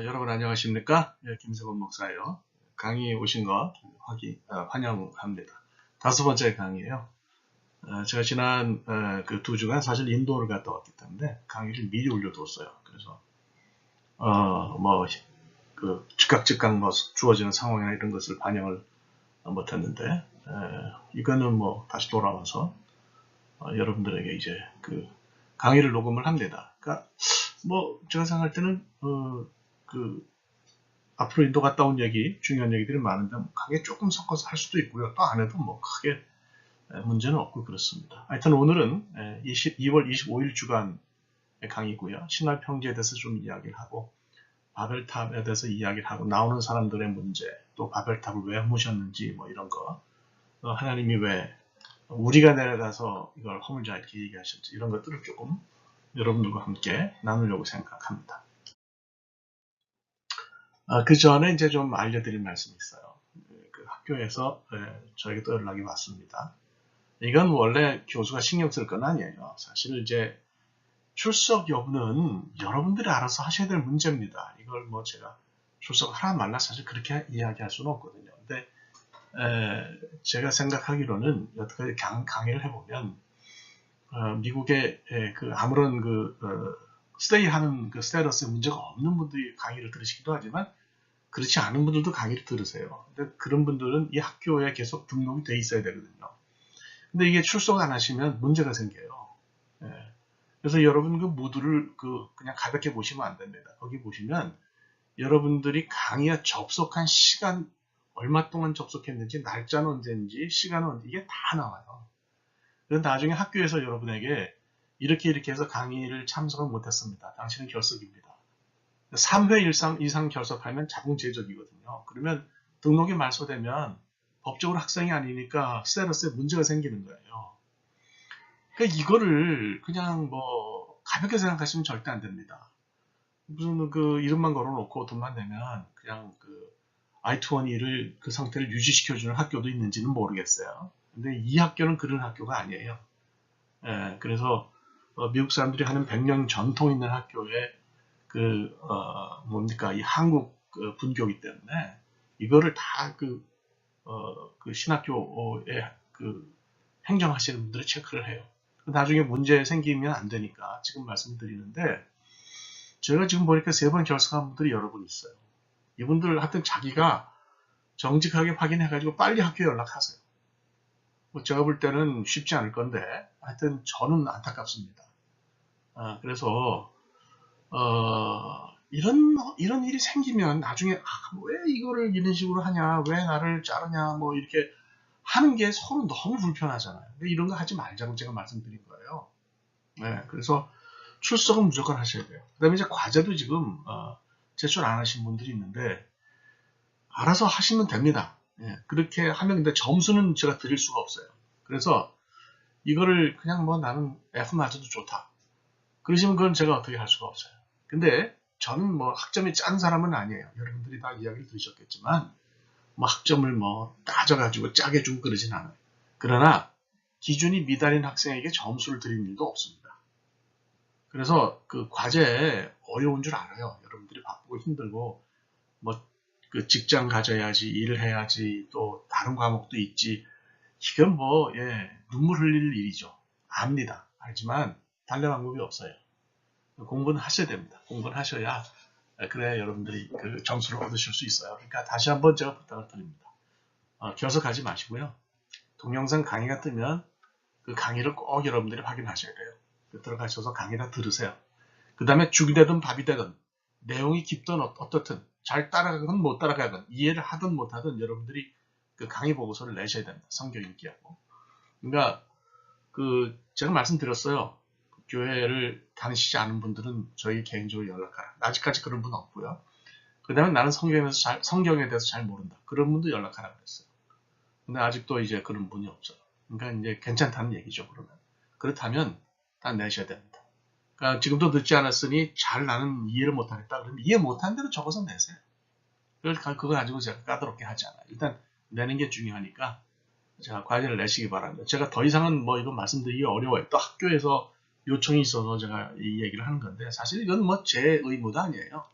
여러분 안녕하십니까? 김세범 목사예요. 강의 오신 거 환영합니다. 5번째 강의예요. 제가 지난 그 2주간 사실 인도를 갔다 왔기 때문에 강의를 미리 올려뒀어요. 그래서 즉각 뭐 주어지는 상황이나 이런 것을 반영을 못했는데 이거는 뭐 다시 돌아와서 여러분들에게 이제 그 강의를 녹음을 합니다. 그러니까 뭐 제가 생각할 때는 앞으로 인도 갔다 온 얘기, 중요한 얘기들이 많은데 강의 조금 섞어서 할 수도 있고요. 또 안 해도 뭐 크게 문제는 없고 그렇습니다. 하여튼 오늘은 2월 25일 주간의 강의고요. 신할 평지에 대해서 좀 이야기를 하고 바벨탑에 대해서 이야기를 하고 나오는 사람들의 문제, 또 바벨탑을 왜 허무셨는지 뭐 이런 거, 하나님이 왜 우리가 내려가서 이걸 허물지 않게 얘기하셨지, 이런 것들을 조금 여러분들과 함께 나누려고 생각합니다. 그 전에 이제 좀 알려드릴 말씀이 있어요. 그 학교에서 저에게 또 연락이 왔습니다. 이건 원래 교수가 신경 쓸 건 아니에요. 사실 이제 출석 여부는 여러분들이 알아서 하셔야 될 문제입니다. 이걸 뭐 제가 출석하라 말라 사실 그렇게 이야기할 수는 없거든요. 근데 제가 생각하기로는 여태까지 강의를 해보면 미국의 아무런 스테이하는 그 스테이러스에 문제가 없는 분들이 강의를 들으시기도 하지만 그렇지 않은 분들도 강의를 들으세요. 근데 그런 분들은 이 학교에 계속 등록이 돼 있어야 되거든요. 근데 이게 출석 안 하시면 문제가 생겨요. 그래서 여러분 그 모두를 그냥 가볍게 보시면 안 됩니다. 거기 보시면 여러분들이 강의에 접속한 시간, 얼마 동안 접속했는지, 날짜는 언제인지, 시간은 언제, 이게 다 나와요. 그건 나중에 학교에서 여러분에게 이렇게 해서 강의를 참석을 못했습니다. 당신은 결석입니다. 3회 이상 결석하면 자궁제적이거든요. 그러면 등록이 말소되면 법적으로 학생이 아니니까 스테러스에 문제가 생기는 거예요. 그러니까 이거를 그냥 뭐 가볍게 생각하시면 절대 안 됩니다. 무슨 이름만 걸어놓고 돈만 내면 그냥 I-20를 그 상태를 유지시켜주는 학교도 있는지는 모르겠어요. 근데 이 학교는 그런 학교가 아니에요. 그래서 미국 사람들이 하는 100년 전통 있는 학교에 이 한국 분교이기 때문에 이거를 다 신학교에 행정하시는 분들이 체크를 해요. 나중에 문제 생기면 안 되니까 지금 말씀드리는데, 제가 지금 보니까 3번 결석한 분들이 여러 분 있어요. 이분들 하여튼 자기가 정직하게 확인해가지고 빨리 학교에 연락하세요. 뭐 제가 볼 때는 쉽지 않을 건데 하여튼 저는 안타깝습니다. 그래서 이런 일이 생기면 나중에 왜 이거를 이런 식으로 하냐, 왜 나를 자르냐, 뭐 이렇게 하는 게 서로 너무 불편하잖아요. 근데 이런 거 하지 말자고 제가 말씀드린 거예요. 그래서 출석은 무조건 하셔야 돼요. 그 다음에 이제 과제도 지금 제출 안 하신 분들이 있는데 알아서 하시면 됩니다. 그렇게 하면 근데 점수는 제가 드릴 수가 없어요. 그래서 이거를 그냥 뭐 나는 F 맞아도 좋다, 그러시면 그건 제가 어떻게 할 수가 없어요. 근데 저는 뭐 학점이 짠 사람은 아니에요. 여러분들이 다 이야기를 들으셨겠지만 뭐 학점을 뭐 따져가지고 짜게 주고 그러진 않아요. 그러나 기준이 미달인 학생에게 점수를 드리는 일도 없습니다. 그래서 그 과제 어려운 줄 알아요. 여러분들이 바쁘고 힘들고 뭐 직장 가져야지, 일을 해야지, 또 다른 과목도 있지, 이건 뭐 눈물 흘릴 일이죠. 압니다. 알지만 달래 방법이 없어요. 공부는 하셔야 됩니다. 공부는 하셔야 그래야 여러분들이 그 점수를 얻으실 수 있어요. 그러니까 다시 한번 제가 부탁을 드립니다. 결석하지 마시고요. 동영상 강의가 뜨면 그 강의를 꼭 여러분들이 확인하셔야 돼요. 들어가셔서 강의 다 들으세요. 그 다음에 죽이 되든 밥이 되든 내용이 깊든 어떻든 잘 따라가건 못 따라가건 이해를 하든 못하든 여러분들이 그 강의 보고서를 내셔야 됩니다. 성경 읽기하고. 그러니까 제가 말씀드렸어요. 교회를 다니시지 않은 분들은 저희 개인적으로 연락하라. 아직까지 그런 분 없고요. 그 다음에 나는 성경에 대해서 잘 모른다, 그런 분도 연락하라 그랬어요. 근데 아직도 이제 그런 분이 없어요. 그러니까 이제 괜찮다는 얘기죠. 그러면 그렇다면 다 내셔야 됩니다. 그러니까 지금도 늦지 않았으니 잘 나는 이해를 못하겠다 그러면 이해 못한 대로 적어서 내세요. 그걸 가지고 제가 까다롭게 하지 않아요. 일단 내는 게 중요하니까 제가 과제를 내시기 바랍니다. 제가 더 이상은 뭐 이거 말씀드리기 어려워요. 또 학교에서 요청이 있어서 제가 이 얘기를 하는 건데 사실 이건 뭐 제 의무도 아니에요.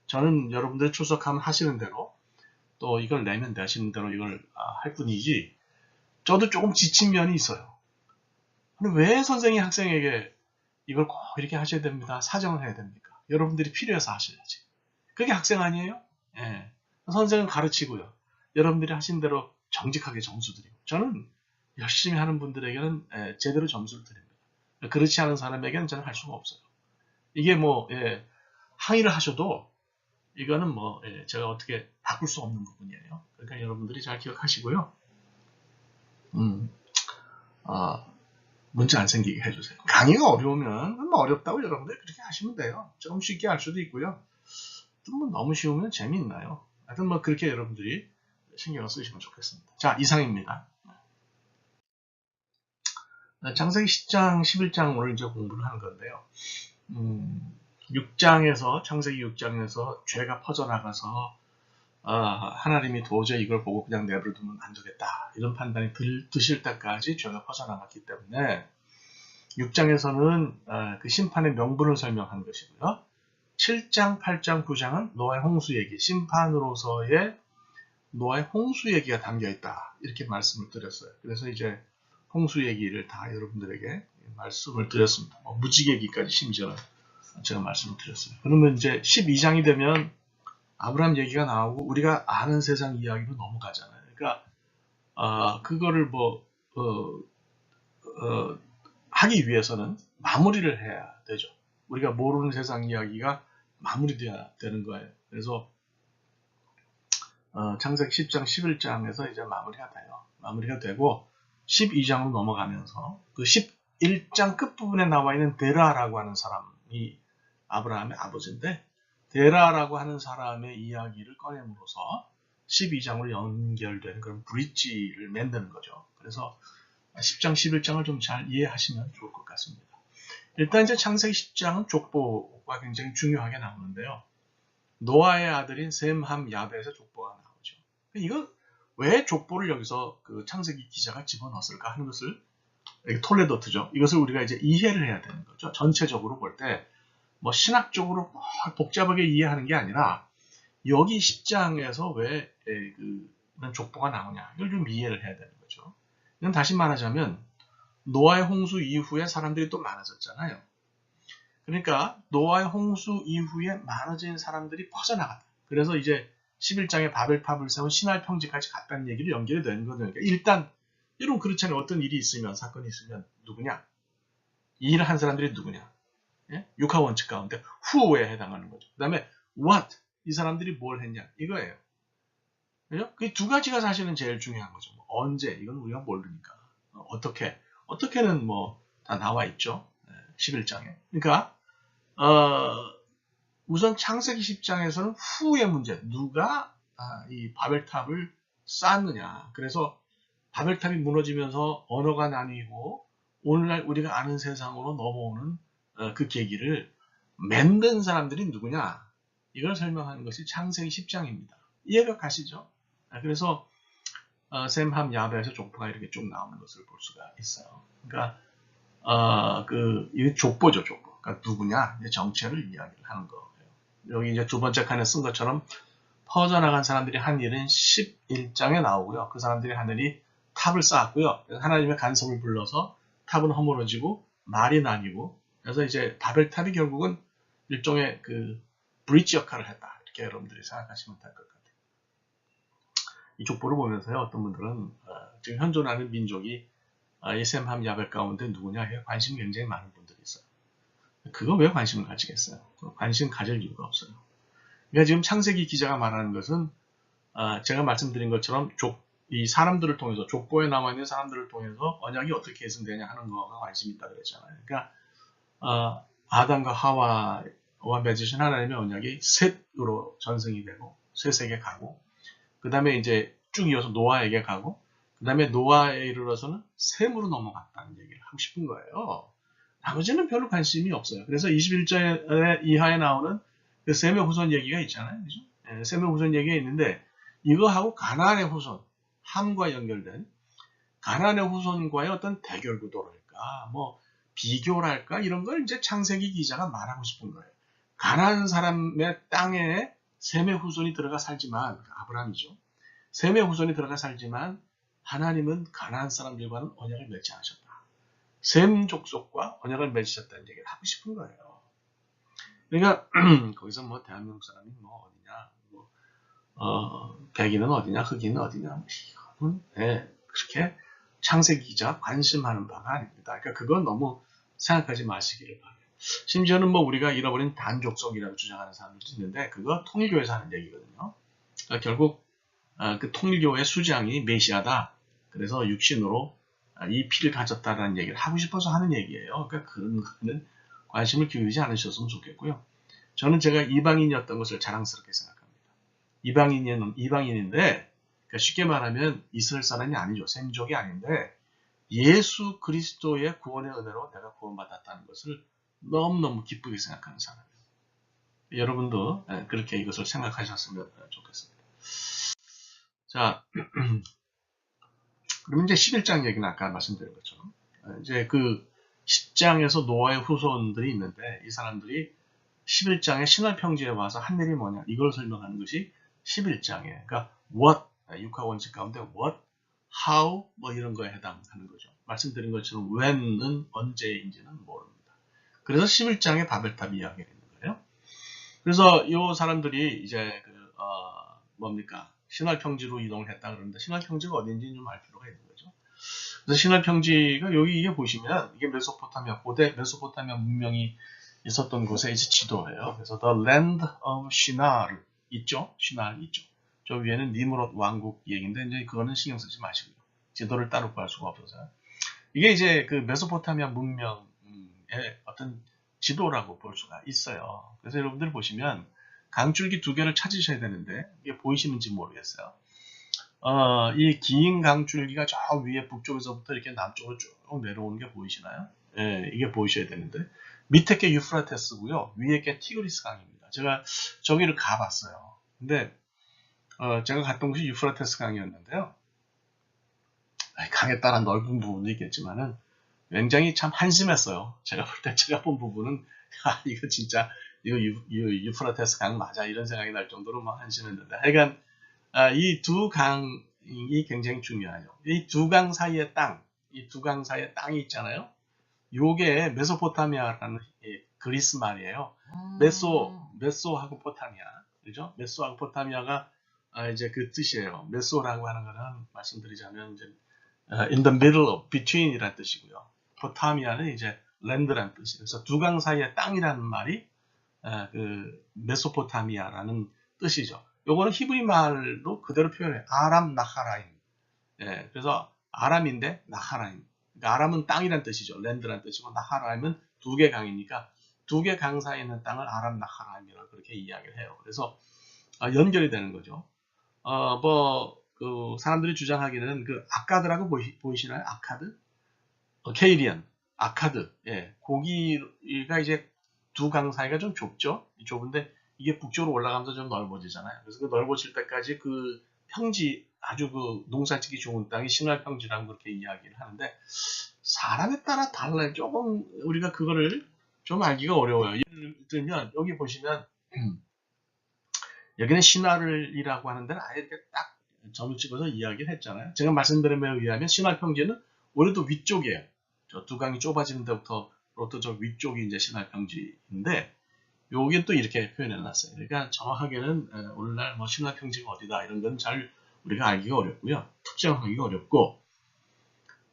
저는 여러분들 출석하면 하시는 대로 또 이걸 내면 되시는 대로 이걸 할 뿐이지, 저도 조금 지친 면이 있어요. 근데 왜 선생이 학생에게 이걸 꼭 이렇게 하셔야 됩니다, 사정을 해야 됩니까? 여러분들이 필요해서 하셔야지. 그게 학생 아니에요? 예. 선생은 가르치고요, 여러분들이 하신 대로 정직하게 점수 드리고, 저는 열심히 하는 분들에게는 제대로 점수를 드립니다. 그렇지 않은 사람에게는 저는 할 수가 없어요. 이게 뭐 항의를 하셔도 이거는 뭐 제가 어떻게 바꿀 수 없는 부분이에요. 그러니까 여러분들이 잘 기억하시고요. 문제 안 생기게 해주세요. 강의가 어려우면 뭐 어렵다고 여러분들 그렇게 하시면 돼요. 좀 쉽게 할 수도 있고요. 좀 뭐 너무 쉬우면 재미있나요? 하여튼 뭐 그렇게 여러분들이 신경을 쓰시면 좋겠습니다. 자, 이상입니다. 창세기 10장, 11장 오늘 이제 공부를 하는 건데요. 6장에서, 창세기 6장에서 죄가 퍼져나가서 하나님이 도저히 이걸 보고 그냥 내버려두면 안 되겠다, 이런 판단이 드실 때까지 죄가 퍼져나갔기 때문에 6장에서는 그 심판의 명분을 설명한 것이고요. 7장, 8장, 9장은 노아의 홍수 얘기, 심판으로서의 노아의 홍수 얘기가 담겨있다, 이렇게 말씀을 드렸어요. 그래서 이제 홍수 얘기를 다 여러분들에게 말씀을 드렸습니다. 무지 얘기까지 심지어 제가 말씀을 드렸어요. 그러면 이제 12장이 되면 아브라함 얘기가 나오고 우리가 아는 세상 이야기로 넘어가잖아요. 그러니까 그거를 하기 위해서는 마무리를 해야 되죠. 우리가 모르는 세상 이야기가 마무리돼야 되는 거예요. 그래서 창세기 10장, 11장에서 이제 마무리가 돼요. 마무리가 되고 12장으로 넘어가면서 그 11장 끝부분에 나와 있는 데라라고 하는 사람이 아브라함의 아버지인데, 데라라고 하는 사람의 이야기를 꺼냄으로써 12장으로 연결되는 그런 브릿지를 만드는 거죠. 그래서 10장, 11장을 좀 잘 이해하시면 좋을 것 같습니다. 일단 이제 창세기 10장은 족보가 굉장히 중요하게 나오는데요. 노아의 아들인 셈, 함, 야벳의 족보가 나오죠. 이거 왜 족보를 여기서 그 창세기 기자가 집어넣었을까 하는 것을, 톨레도트죠. 이것을 우리가 이제 이해를 해야 되는 거죠. 전체적으로 볼 때 뭐 신학적으로 복잡하게 이해하는 게 아니라 여기 10장에서 왜 그런 족보가 나오냐, 이걸 좀 이해를 해야 되는 거죠. 이건 다시 말하자면 노아의 홍수 이후에 사람들이 또 많아졌잖아요. 그러니까 노아의 홍수 이후에 많아진 사람들이 퍼져나갔다. 그래서 이제 11장에 바벨탑을 세운 신할 평지까지 갔다는 얘기를 연결이 되는 거죠. 그러니까 일단 여러분 그렇잖아요. 어떤 일이 있으면, 사건이 있으면 누구냐? 이 일을 한 사람들이 누구냐? 육하 원칙 가운데 who에 해당하는 거죠. 그 다음에 what, 이 사람들이 뭘 했냐, 이거예요. 그죠? 그 두 가지가 사실은 제일 중요한 거죠. 언제, 이건 우리가 모르니까. 어떻게는 뭐 다 나와 있죠. 11장에. 그러니까 우선 창세기 10장에서는 who의 문제, 누가 이 바벨탑을 쌓느냐. 그래서 바벨탑이 무너지면서 언어가 나뉘고 오늘날 우리가 아는 세상으로 넘어오는 그 계기를 만든 사람들이 누구냐, 이걸 설명하는 것이 창세기 10장입니다. 이해가 가시죠? 그래서 셈, 함, 야벳의 족보가 이렇게 쭉 나오는 것을 볼 수가 있어요. 그러니까 이게 족보죠, 족보. 그러니까 누구냐, 정체를 이야기를 하는 거예요. 여기 이제 두 번째 칸에 쓴 것처럼 퍼져나간 사람들이 한 일은 11장에 나오고요. 그 사람들이 하늘이 탑을 쌓았고요. 하나님의 간섭을 불러서 탑은 허물어지고 말이 나뉘고, 그래서 이제 바벨탑이 결국은 일종의 그 브릿지 역할을 했다, 이렇게 여러분들이 생각하시면 될 것 같아요. 이 족보를 보면서요, 어떤 분들은 지금 현존하는 민족이 이 셈, 함, 야벳 가운데 누구냐에 관심이 굉장히 많은 분들이 있어요. 그거 왜 관심을 가지겠어요? 관심 가질 이유가 없어요. 그러니까 지금 창세기 기자가 말하는 것은 제가 말씀드린 것처럼 이 사람들을 통해서, 족보에 나와 있는 사람들을 통해서 언약이 어떻게 계승되냐 하는 거가 관심이 있다 그랬잖아요. 그러니까 아담과 하와와 맺으신 하나님의 언약이 셋으로 전승이 되고 셋에게 가고, 그 다음에 이제 쭉 이어서 노아에게 가고, 그 다음에 노아에 이르러서는 셈으로 넘어갔다는 얘기를 하고 싶은 거예요. 나머지는 별로 관심이 없어요. 그래서 21절 이하에 나오는 그 셈의 후손 얘기가 있잖아요. 그죠? 셈의 후손 얘기가 있는데, 이거하고 가나안의 후손, 함과 연결된 가나안의 후손과의 어떤 대결 구도랄까, 뭐 비교랄까, 이런 걸 이제 창세기 기자가 말하고 싶은 거예요. 가나안 사람의 땅에 셈의 후손이 들어가 살지만, 아브라함이죠. 셈의 후손이 들어가 살지만 하나님은 가나안 사람들과는 언약을 맺지 않으셨다. 셈 족속과 언약을 맺으셨다는 얘기를 하고 싶은 거예요. 그러니까 거기서 뭐 대한민국 사람이 뭐 어디냐, 백인은 어디냐, 흑인은 어디냐, 이거는 그렇게 창세기 기자 관심하는 바가 아닙니다. 그러니까 그건 너무 생각하지 마시기를 바라요. 심지어는 뭐 우리가 잃어버린 단족속이라고 주장하는 사람들도 있는데 그거 통일교에서 하는 얘기거든요. 그러니까 결국 그 통일교의 수장이 메시아다. 그래서 육신으로 이 피를 가졌다라는 얘기를 하고 싶어서 하는 얘기예요. 그러니까 그런 거는 관심을 기울이지 않으셨으면 좋겠고요. 저는 제가 이방인이었던 것을 자랑스럽게 생각합니다. 이방인인데 그러니까 쉽게 말하면 이스라엘 사람이 아니죠. 생족이 아닌데 예수 그리스도의 구원의 은혜로 내가 구원받았다는 것을 너무너무 기쁘게 생각하는 사람이에요. 여러분도 그렇게 이것을 생각하셨으면 좋겠습니다. 자, 그럼 이제 11장 얘기는 아까 말씀드린 것처럼 이제 그 10장에서 노아의 후손들이 있는데 이 사람들이 11장에 신화평지에 와서 한 일이 뭐냐 이걸 설명하는 것이 11장에 그러니까 what 육하 원칙 가운데 what, how 뭐 이런 거에 해당하는 거죠. 말씀드린 것처럼 when은 언제인지는 모릅니다. 그래서 11장에 바벨탑 이야기가 있는 거예요. 그래서 이 사람들이 이제 뭡니까 신화평지로 이동을 했다 그러는데 신화평지가 어딘지 좀 알 필요가 있는 거죠. 그래서 신화평지가 여기 이게 보시면 이게 메소포타미아 고대 메소포타미아 문명이 있었던 곳의 이제 지도예요. 그래서 The Land of Shinar 있죠? Shinar 있죠. 저 위에는 니므롯 왕국 얘기인데 이제 그거는 신경 쓰지 마시고요. 지도를 따로 구할 수가 없어서요. 이게 이제 그 메소포타미아 문명의 어떤 지도라고 볼 수가 있어요. 그래서 여러분들 보시면 강줄기 두 개를 찾으셔야 되는데 이게 보이시는지 모르겠어요. 이 긴 강줄기가 저 위에 북쪽에서부터 이렇게 남쪽으로 쭉 내려오는 게 보이시나요? 예, 이게 보이셔야 되는데 밑에 게 유프라테스고요. 위에 게 티그리스 강입니다. 제가 저기를 가봤어요. 근데 제가 갔던 곳이 유프라테스 강이었는데요. 강에 따라 넓은 부분도 있겠지만은 굉장히 참 한심했어요. 제가 볼 때 제가 본 부분은 이거 진짜 이거 유프라테스 강 맞아 이런 생각이 날 정도로 막 한심했는데 하여간 이 두 강이 굉장히 중요하죠. 이 두 강 사이의 땅, 이 두 강 사이의 땅이 있잖아요. 요게 메소포타미아라는 그리스 말이에요. 메소하고 포타미아, 그죠? 메소하고 포타미아가 이제 그 뜻이에요. 메소라고 하는 거는 말씀드리자면 이제 in the middle of between이라는 뜻이고요. 포타미아는 이제 land라는 뜻이에요. 그래서 두 강 사이의 땅이라는 말이 그 메소포타미아라는 뜻이죠. 요거는 히브리 말로 그대로 표현해요. 아람 나하라임. 예, 그래서 아람인데 나하라임. 그러니까 아람은 땅이란 뜻이죠. 랜드란 뜻이고 나하라임은 두 개 강이니까 두 개 강 사이에 있는 땅을 아람 나하라임이라고 그렇게 이야기를 해요. 그래서 연결이 되는 거죠. 그 사람들이 주장하기는 그 아카드라고 보이시나요? 아카드? 케이리안, 아카드. 예, 거기가 이제 두 강 사이가 좀 좁죠. 좁은데 이게 북쪽으로 올라가면서 좀 넓어지잖아요. 그래서 그 넓어질 때까지 그 평지 아주 그 농사짓기 좋은 땅이 신활평지라고 그렇게 이야기를 하는데 사람에 따라 달라요. 조금 우리가 그거를 좀 알기가 어려워요. 예를 들면 여기 보시면 여기는 신화를이라고 하는 데는 아예 이렇게 딱 점을 찍어서 이야기를 했잖아요. 제가 말씀드린 바에 의하면 신활평지는 오히려 위쪽이에요. 저 두 강이 좁아지는 데부터 또 저 위쪽이 이제 신활평지인데 여기는 또 이렇게 표현해 놨어요. 그러니까 정확하게는 오늘날 뭐 신활평지가 어디다 이런 건 잘 우리가 알기가 어렵고요. 특정하기가 어렵고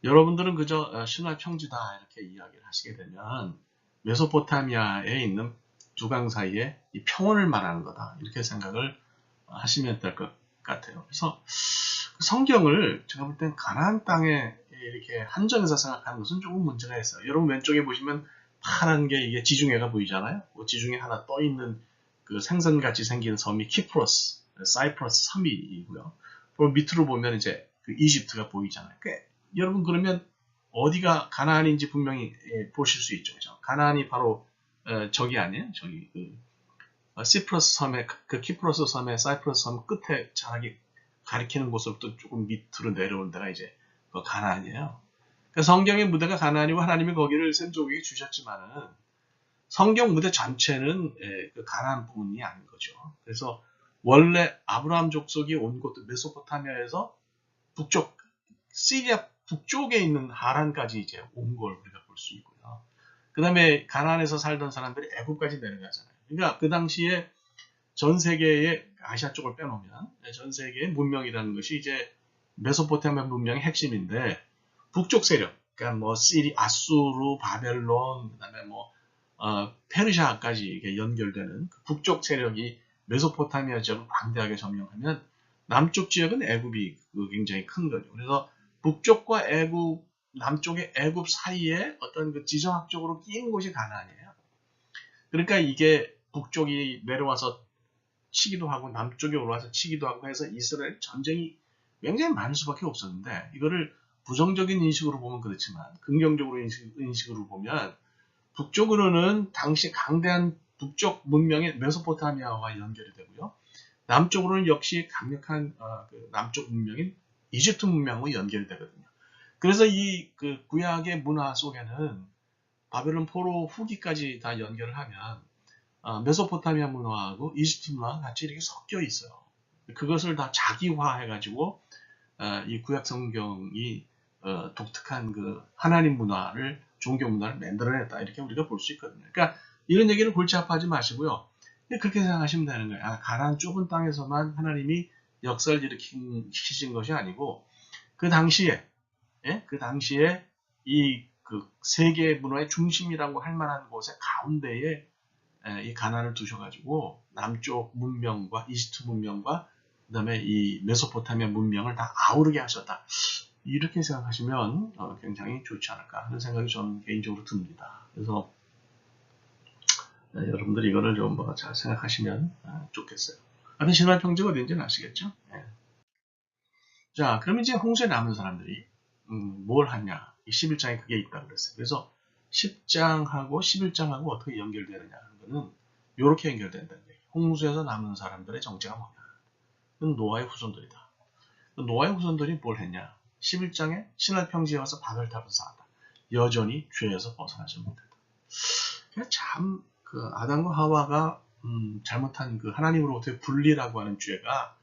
여러분들은 그저 신활평지다 이렇게 이야기를 하시게 되면 메소포타미아에 있는 두 강 사이에 이 평원을 말하는 거다 이렇게 생각을 하시면 될 것 같아요. 그래서 성경을 제가 볼 땐 가나안 땅에 이렇게 한정해서 생각하는 것은 조금 문제가 있어요. 여러분 왼쪽에 보시면 파란 게 이게 지중해가 보이잖아요. 그 지중해 하나 떠 있는 그 생선같이 생긴 섬이 키프로스, 사이프러스 섬이고요. 그리고 밑으로 보면 이제 그 이집트가 보이잖아요. 여러분 그러면 어디가 가나안인지 분명히 보실 수 있죠. 그죠? 가나안이 바로 저기 아니에요? 저기 시프러스 섬의 그 키프로스 섬의 사이프러스 섬 끝에 자라게 가리키는 곳으로부터 조금 밑으로 내려온 데가 이제 그 가나안이에요. 그러니까 성경의 무대가 가나안이고 하나님이 거기를 샘족에게 주셨지만은 성경 무대 전체는 그 가나안 부분이 아닌 거죠. 그래서 원래 아브라함 족속이 온 곳도 메소포타미아에서 북쪽 시리아 북쪽에 있는 하란까지 이제 온 걸 우리가 볼 수 있고요. 그 다음에 가나안에서 살던 사람들이 애굽까지 내려가잖아요. 그러니까 그 당시에 전 세계의 아시아 쪽을 빼놓으면 전 세계의 문명이라는 것이 이제 메소포타미아 문명의 핵심인데 북쪽 세력, 그러니까 뭐 아수르, 바벨론, 그다음에 뭐 페르시아까지 이게 연결되는 그 북쪽 세력이 메소포타미아 지역을 광대하게 점령하면 남쪽 지역은 애굽이 굉장히 큰 거죠. 그래서 북쪽과 애굽, 남쪽의 애굽 사이에 어떤 그 지정학적으로 끼인 곳이 가나안이에요. 그러니까 이게 북쪽이 내려와서 치기도 하고 남쪽에 올라와서 치기도 하고 해서 이스라엘 전쟁이 굉장히 많을 수밖에 없었는데 이거를 부정적인 인식으로 보면 그렇지만 긍정적으로 인식으로 보면 북쪽으로는 당시 강대한 북쪽 문명의 메소포타미아와 연결이 되고요. 남쪽으로는 역시 강력한 그 남쪽 문명인 이집트 문명과 연결이 되거든요. 그래서 이 그 구약의 문화 속에는 바벨론 포로 후기까지 다 연결을 하면 메소포타미아 문화하고 이집트 문화가 같이 이렇게 섞여 있어요. 그것을 다 자기화해가지고 이 구약 성경이 독특한 그 하나님 문화를 종교 문화를 만들어냈다 이렇게 우리가 볼 수 있거든요. 그러니까 이런 얘기를 골치 아파하지 마시고요. 그렇게 생각하시면 되는 거예요. 가나안 좁은 땅에서만 하나님이 역사를 일으키신 것이 아니고 그 당시에 이 그 세계 문화의 중심이라고 할 만한 곳의 가운데에 이 가나안을 두셔가지고 남쪽 문명과 이집트 문명과 그다음에 이 메소포타미아 문명을 다 아우르게 하셨다. 이렇게 생각하시면 굉장히 좋지 않을까 하는 생각이 저는 개인적으로 듭니다. 그래서 여러분들이 이거를 좀 잘 생각하시면 좋겠어요. 하여튼 신발 평지가 어딘지는 아시겠죠? 네. 자, 그럼 이제 홍수에 남은 사람들이 뭘 하냐? 이 11장에 그게 있다고 그랬어요. 그래서 10장하고 11장하고 어떻게 연결되느냐 하는 거는 이렇게 연결된다는 얘기예요. 홍수에서 남은 사람들의 정체가 뭐냐? 그건 노아의 후손들이다. 노아의 후손들이 뭘 했냐? 11장에 신할 평지에 와서 바벨탑을 쌓았다. 여전히 죄에서 벗어나지 못했다. 참 그 아담과 하와가 잘못한 그 하나님으로부터의 분리라고 하는 죄가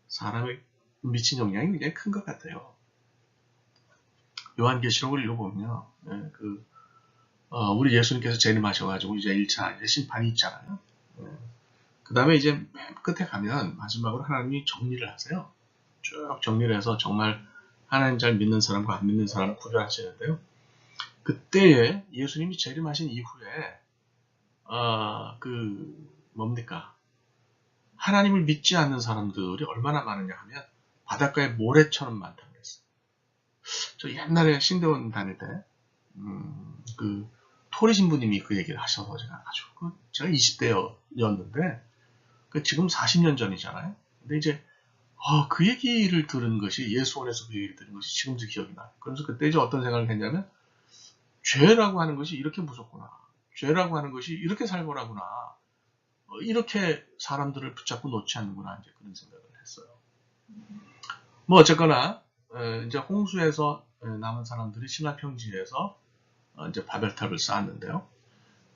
사람에 미친 영향이 굉장히 큰 것 같아요. 요한계시록을 읽어보면요. 우리 예수님께서 재림하셔가지고 이제 1차 이제 심판이 있잖아요. 그 다음에 이제 맨 끝에 가면 마지막으로 하나님이 정리를 하세요. 쭉 정리를 해서 정말 하나님 잘 믿는 사람과 안 믿는 사람을 구별하시는데요. 그때에 예수님이 재림하신 이후에 뭡니까? 하나님을 믿지 않는 사람들이 얼마나 많으냐 하면 바닷가의 모래처럼 많다고 그랬어요. 저 옛날에 신대원 다닐 때 토리 신부님이 그 얘기를 하셔서 제가 20대였는데 지금 40년 전이잖아요. 근데 이제 그 얘기를 들은 것이 예수원에서 그 얘기를 들은 것이 지금도 기억이 나요. 그래서 그때 이제 어떤 생각을 했냐면 죄라고 하는 것이 이렇게 무섭구나. 죄라고 하는 것이 이렇게 살벌하구나. 이렇게 사람들을 붙잡고 놓지 않는구나. 이제 그런 생각을 했어요. 뭐 어쨌거나 이제 홍수에서 남은 사람들이 신라 평지에서 이제 바벨탑을 쌓았는데요.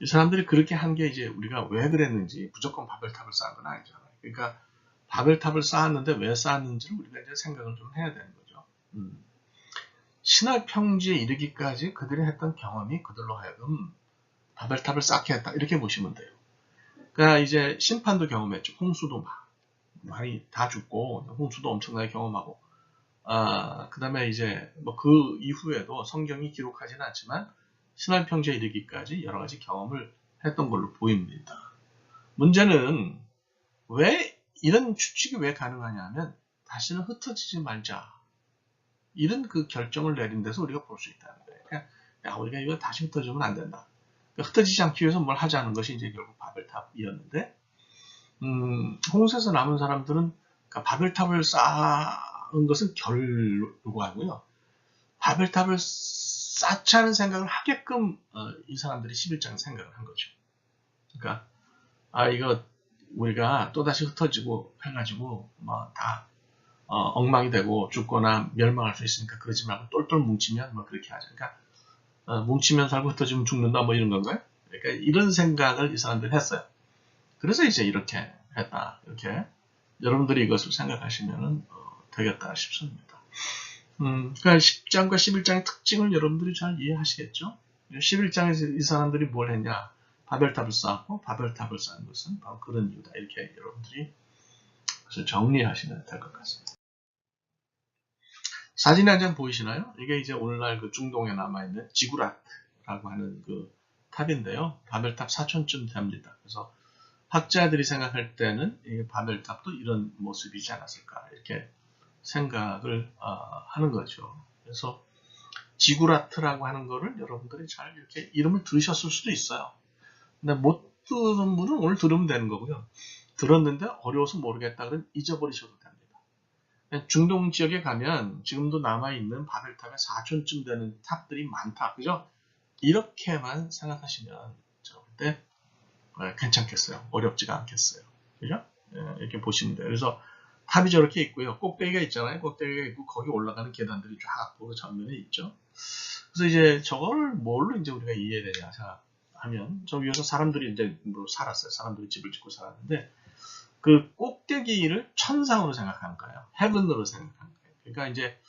이 사람들이 그렇게 한 게 이제 우리가 왜 그랬는지 무조건 바벨탑을 쌓은 건 아니잖아요. 그러니까 바벨탑을 쌓았는데 왜 쌓았는지를 우리가 이제 생각을 좀 해야 되는 거죠. 신라 평지에 이르기까지 그들이 했던 경험이 그들로 하여금 바벨탑을 쌓게 했다. 이렇게 보시면 돼요. 그러니까 이제 심판도 경험했죠. 홍수도 많이 다 죽고 홍수도 엄청나게 경험하고 그 다음에 이제 뭐 그 이후에도 성경이 기록하지는 않지만 신할 평지에 이르기까지 여러 가지 경험을 했던 걸로 보입니다. 문제는 왜 이런 추측이 왜 가능하냐면 다시는 흩어지지 말자 이런 그 결정을 내린 데서 우리가 볼 수 있다는 거예요. 그러니까 우리가 이거 다시 흩어지면 안 된다. 그러니까 흩어지지 않기 위해서 뭘 하자는 것이 이제 결국 바벨탑이었는데 홍수에서 남은 사람들은 그러니까 바벨탑을 쌓은 것은 결과고요. 바벨탑을 쌓지 않은 생각을 하게끔 이 사람들이 11장에 생각을 한 거죠. 그러니까 이거 우리가 또다시 흩어지고 해가지고 뭐 다 엉망이 되고 죽거나 멸망할 수 있으니까 그러지 말고 똘똘 뭉치면 뭐 그렇게 하자. 그러니까 뭉치면 살고 흩어지면 죽는다 뭐 이런 건가요? 그러니까 이런 생각을 이 사람들이 했어요. 그래서 이제 이렇게 했다. 이렇게 여러분들이 이것을 생각하시면 되겠다 싶습니다. 그러니까 10장과 11장의 특징을 여러분들이 잘 이해하시겠죠? 11장에서 이 사람들이 뭘 했냐? 바벨탑을 쌓고 바벨탑을 쌓은 것은 바로 그런 이유다. 이렇게 여러분들이 그래서 정리하시면 될 것 같습니다. 사진 한 장 보이시나요? 이게 이제 오늘날 그 중동에 남아있는 지구라트라고 하는 그 탑인데요. 바벨탑 4촌쯤 됩니다. 그래서 학자들이 생각할 때는 이 바벨탑도 이런 모습이지 않았을까 이렇게 생각을 하는 거죠. 그래서 지구라트라고 하는 거를 여러분들이 잘 이렇게 이름을 들으셨을 수도 있어요. 근데 못 들은 분은 오늘 들으면 되는 거고요. 들었는데 어려워서 모르겠다 그러면 잊어버리셔도 됩니다. 중동 지역에 가면 지금도 남아있는 바벨탑의 4촌쯤 되는 탑들이 많다. 그죠? 이렇게만 생각하시면 그때 괜찮겠어요. 어렵지가 않겠어요. 그죠? 이렇게 보시면 돼요. 그래서 탑이 저렇게 있고요. 꼭대기가 있잖아요. 꼭대기가 있고 거기 올라가는 계단들이 쫙 보고 전면에 있죠. 그래서 이제 저거를 뭘로 이제 우리가 이해되냐 하면 저 위에서 사람들이 이제 살았어요. 사람들이 집을 짓고 살았는데 그 꼭대기를 천상으로 생각하는 거예요. 헤븐으로 생각하는 거예요. 그러니까 이제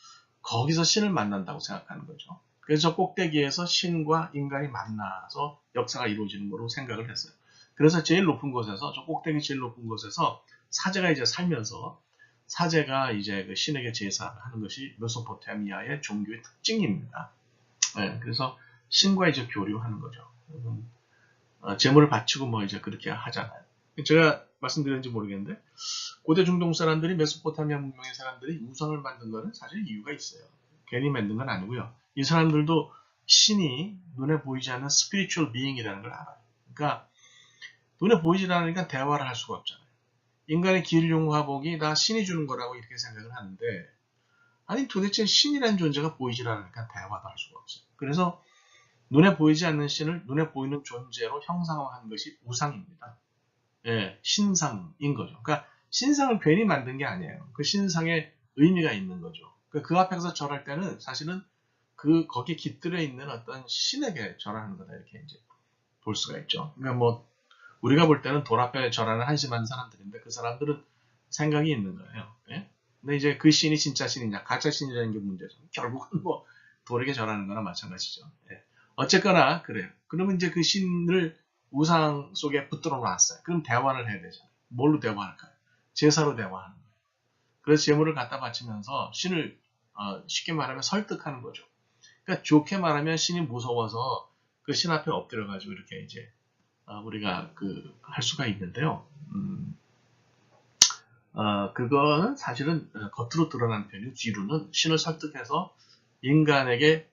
거기서 신을 만난다고 생각하는 거죠. 그래서 꼭대기에서 신과 인간이 만나서 역사가 이루어지는 거로 생각을 했어요. 그래서 제일 높은 곳에서 저 꼭대기 제일 높은 곳에서 사제가 이제 살면서 사제가 이제 그 신에게 제사를 하는 것이 메소포타미아의 종교의 특징입니다. 네, 그래서 신과 이제 교류하는 거죠. 제물을 바치고 뭐 이제 그렇게 하잖아요. 제가 말씀드렸는지 모르겠는데 고대 중동 사람들이 메소포타미아 문명의 사람들이 우상을 만든 거는 사실 이유가 있어요. 괜히 만든 건 아니고요. 이 사람들도 신이 눈에 보이지 않는 스피리추얼 비잉이라는 걸 알아요. 그러니까 눈에 보이지 않으니까 대화를 할 수가 없잖아요. 인간의 기일용화복이 다 신이 주는 거라고 이렇게 생각을 하는데 아니 도대체 신이라는 존재가 보이질 않으니까 대화도 할 수가 없어요. 그래서 눈에 보이지 않는 신을 눈에 보이는 존재로 형상화한 것이 우상입니다. 예, 신상인 거죠. 그러니까 신상을 괜히 만든 게 아니에요. 그 신상에 의미가 있는 거죠. 그 앞에서 절할 때는 사실은 거기에 깃들여 있는 어떤 신에게 절하는 거다 이렇게 이제 볼 수가 있죠. 그러니까 뭐 우리가 볼 때는 돌 앞에 절하는 한심한 사람들인데 그 사람들은 생각이 있는 거예요. 예? 근데 이제 그 신이 진짜 신이냐 가짜 신이라는 게 문제죠. 결국은 뭐 돌에게 절하는 거나 마찬가지죠. 예. 어쨌거나 그래요. 그러면 이제 그 신을 우상 속에 붙들어 놨어요. 그럼 대화를 해야 되잖아요. 뭘로 대화할까요? 제사로 대화하는 거예요. 그래서 제물을 갖다 바치면서 신을 쉽게 말하면 설득하는 거죠. 그러니까 좋게 말하면 신이 무서워서 그 신 앞에 엎드려가지고 이렇게 이제 우리가 할 수가 있는데요. 그거는 사실은 겉으로 드러나는 편이고 뒤로는 신을 설득해서 인간에게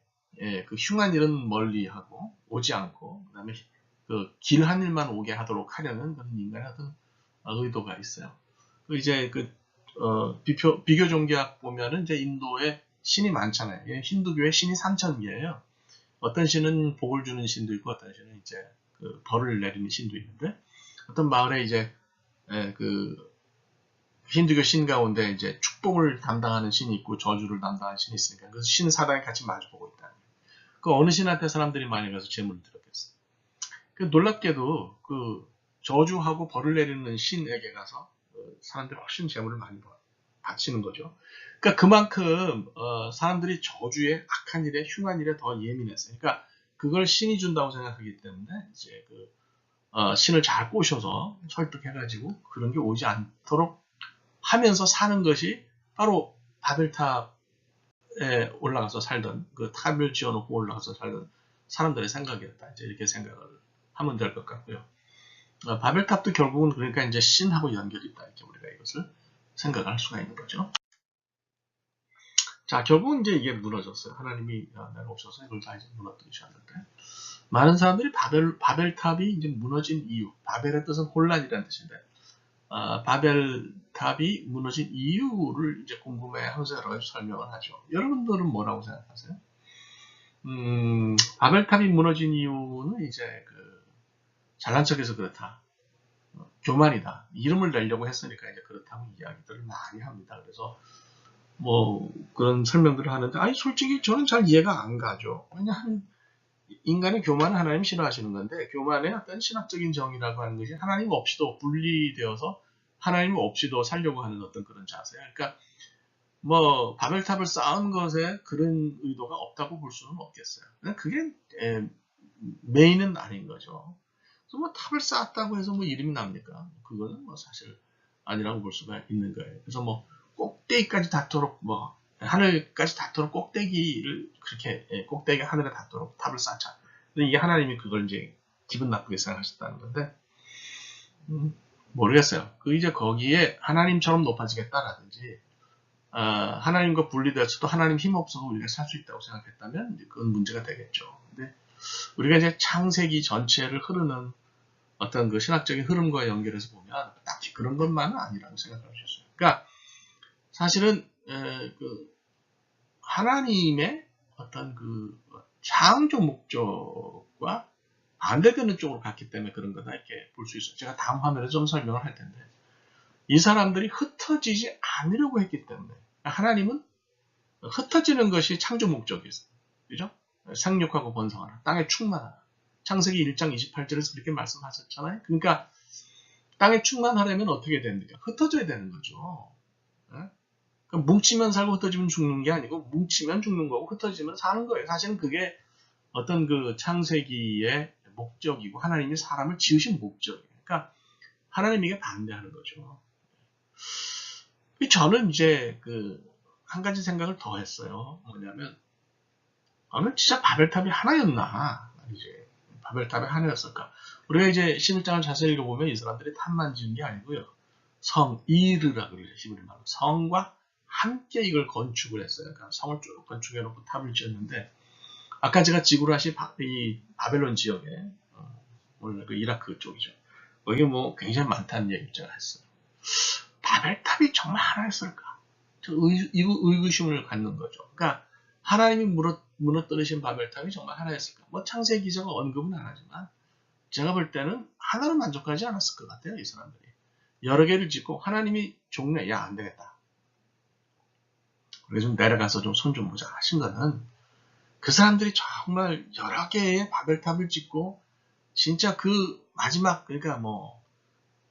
그 흉한 일은 멀리하고 오지 않고 그다음에 그 길한 일만 오게 하도록 하려는 그런 인간의 어떤 의도가 있어요. 이제 비교 종교학 보면은 이제 인도에 신이 많잖아요. 힌두교의 신이 3,000개예요. 어떤 신은 복을 주는 신도 있고 어떤 신은 이제 벌을 내리는 신도 있는데 어떤 마을에 이제 그 힌두교 신 가운데 이제 축복을 담당하는 신이 있고 저주를 담당하는 신이 있으니까 그래서 신 사당이 같이 마주보고 있다. 그 어느 신한테 사람들이 많이 가서 제물을 드렸겠어요. 놀랍게도 저주하고 벌을 내리는 신에게 가서 사람들이 훨씬 제물을 많이 바치는 거죠. 그러니까 그만큼 사람들이 저주에 악한 일에 흉한 일에 더 예민했어요. 그러니까 그걸 신이 준다고 생각하기 때문에 이제 신을 잘 꼬셔서 설득해가지고 그런 게 오지 않도록 하면서 사는 것이 바로 바벨탑에 올라가서 살던 그 탑을 지어놓고 올라가서 살던 사람들의 생각이었다. 이제 이렇게 생각을 하면 될 것 같고요. 바벨탑도 결국은 그러니까 이제 신하고 연결이 있다. 이렇게 우리가 이것을 생각할 수가 있는 거죠. 자, 결국은 이제 이게 무너졌어요. 하나님이 내려오셔서 이걸 다 이제 무너뜨리셨는데 많은 사람들이 바벨탑이 이제 무너진 이유, 바벨의 뜻은 혼란이라는 뜻인데 바벨탑이 무너진 이유를 이제 궁금해하면서 여러 가지 설명을 하죠. 여러분들은 뭐라고 생각하세요? 바벨탑이 무너진 이유는 이제 잘난 척해서 그렇다. 교만이다. 이름을 내려고 했으니까 이제 그렇다고 이야기들을 많이 합니다. 그래서 뭐 그런 설명들을 하는데 아니 솔직히 저는 잘 이해가 안 가죠. 왜냐하면 인간의 교만은 하나님 싫어하시는 건데 교만의 어떤 신학적인 정의라고 하는 것이 하나님 없이도 분리되어서 하나님 없이도 살려고 하는 어떤 그런 자세야. 그러니까 뭐 바벨탑을 쌓은 것에 그런 의도가 없다고 볼 수는 없겠어요. 그게 메인은 아닌 거죠. 그래서 뭐 탑을 쌓았다고 해서 뭐 이름이 납니까? 그거는 뭐 사실 아니라고 볼 수가 있는 거예요. 그래서 뭐 꼭대기까지 닿도록 뭐 하늘까지 닿도록 꼭대기를 그렇게 꼭대기 하늘에 닿도록 탑을 쌓자. 근데 이게 하나님이 그걸 이제 기분 나쁘게 생각하셨다는 건데 모르겠어요. 그 이제 거기에 하나님처럼 높아지겠다라든지 하나님과 분리되어서도 하나님 힘 없어서 우리가 살 수 있다고 생각했다면 이제 그건 문제가 되겠죠. 근데 우리가 이제 창세기 전체를 흐르는 어떤 그 신학적인 흐름과 연결해서 보면 딱히 그런 것만은 아니라고 생각할 수 있어요. 그러니까 사실은 그 하나님의 어떤 그 창조 목적과 반대되는 쪽으로 갔기 때문에 그런 거다 이렇게 볼 수 있어요. 제가 다음 화면에 좀 설명을 할 텐데 이 사람들이 흩어지지 않으려고 했기 때문에 하나님은 흩어지는 것이 창조 목적이었어요. 그죠? 생육하고 번성하라. 땅에 충만하라. 창세기 1장 28절에서 그렇게 말씀하셨잖아요. 그러니까 땅에 충만하려면 어떻게 됩니까? 흩어져야 되는 거죠. 그러니까 뭉치면 살고 흩어지면 죽는 게 아니고 뭉치면 죽는 거고 흩어지면 사는 거예요. 사실은 그게 어떤 그 창세기의 목적이고 하나님이 사람을 지으신 목적이에요. 그러니까 하나님이 이게 반대하는 거죠. 저는 이제 그 한 가지 생각을 더 했어요. 뭐냐면 진짜 바벨탑이 하나였나? 이제 바벨탑이 하나였을까? 우리가 이제 11장을 자세히 읽어보면 이 사람들이 탑만 지은 게 아니고요. 성, 이르라고 그러죠. 히브리 말로. 성과 함께 이걸 건축을 했어요. 그러니까 성을 쭉 건축해놓고 탑을 지었는데 아까 제가 지구라시 이 바벨론 지역에 오늘 그 이라크 쪽이죠. 거기 뭐 굉장히 많다는 얘기 제가 했어요. 바벨탑이 정말 하나였을까? 저 의구심을 갖는 거죠. 그러니까 하나님이 무너뜨리신 바벨탑이 정말 하나였을까? 뭐 창세기 기자가 언급은 안 하지만 제가 볼 때는 하나로 만족하지 않았을 것 같아요. 이 사람들이. 여러 개를 짓고 하나님이 종래 야 안 되겠다. 우리 좀 내려가서 좀 손 좀 보자 하신 거는 그 사람들이 정말 여러 개의 바벨탑을 짓고 진짜 그 마지막 그러니까 뭐